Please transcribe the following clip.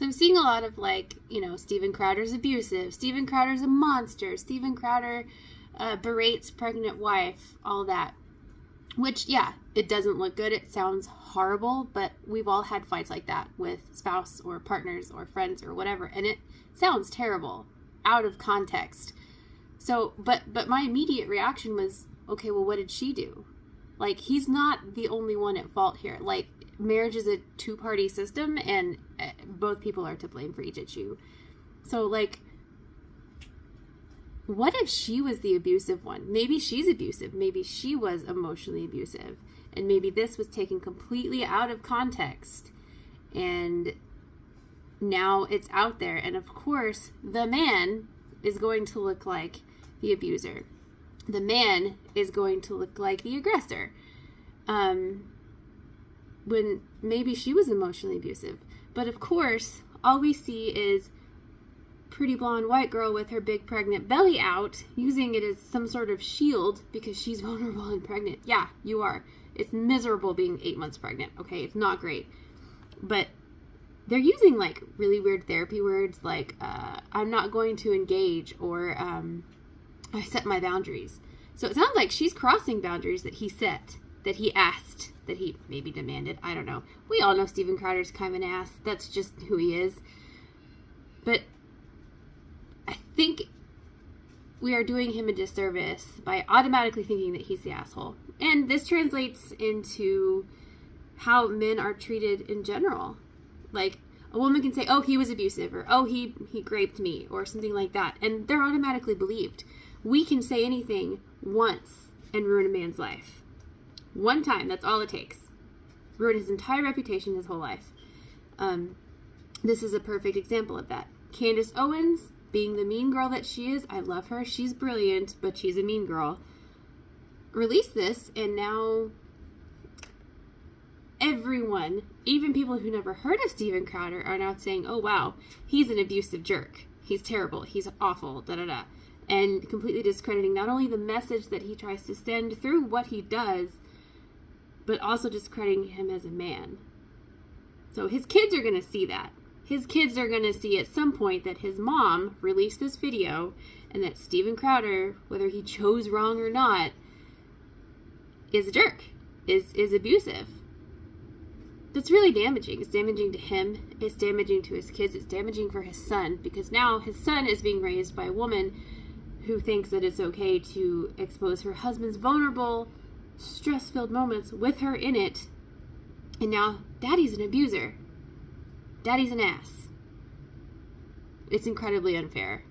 So I'm seeing a lot of like, Steven Crowder's abusive, Steven Crowder's a monster, Steven Crowder berates pregnant wife, all that. Which, yeah, it doesn't look good. It sounds horrible, but we've all had fights like that with spouse or partners or friends or whatever, and it sounds terrible out of context. So, but my immediate reaction was, okay, well, what did she do? Like, he's not the only one at fault here. Like, marriage is a two-party system, and both people are to blame for each issue. So, like, what if she was the abusive one? Maybe she's abusive. Maybe she was emotionally abusive. And maybe this was taken completely out of context. And now it's out there. And of course, the man is going to look like the abuser. The man is going to look like the aggressor. When maybe she was emotionally abusive. But of course, all we see is pretty blonde white girl with her big pregnant belly out, using it as some sort of shield because she's vulnerable and pregnant. Yeah, you are. It's miserable being 8 months pregnant, okay? It's not great. But they're using, like, really weird therapy words like, I'm not going to engage, or I set my boundaries. So it sounds like she's crossing boundaries that he set, that he asked, that he maybe demanded. I don't know. We all know Steven Crowder's kind of an ass. That's just who he is. But I think we are doing him a disservice by automatically thinking that he's the asshole. And this translates into how men are treated in general. Like, a woman can say, oh, he was abusive, or oh, he raped me, or something like that. And they're automatically believed. We can say anything once and ruin a man's life. One time, that's all it takes. Ruin his entire reputation, his whole life. This is a perfect example of that. Candace Owens, being the mean girl that she is, I love her, she's brilliant, but she's a mean girl, released this, and now everyone, even people who never heard of Steven Crowder, are now saying, oh wow, he's an abusive jerk, he's terrible, he's awful, da-da-da, and completely discrediting not only the message that he tries to send through what he does, but also discrediting him as a man. So his kids are going to see that. His kids are going to see at some point that his mom released this video and that Steven Crowder, whether he chose wrong or not, is a jerk, is abusive. That's really damaging. It's damaging to him. It's damaging to his kids. It's damaging for his son, because now his son is being raised by a woman who thinks that it's okay to expose her husband's vulnerable, stress-filled moments with her in it. And now daddy's an abuser. Daddy's an ass. It's incredibly unfair.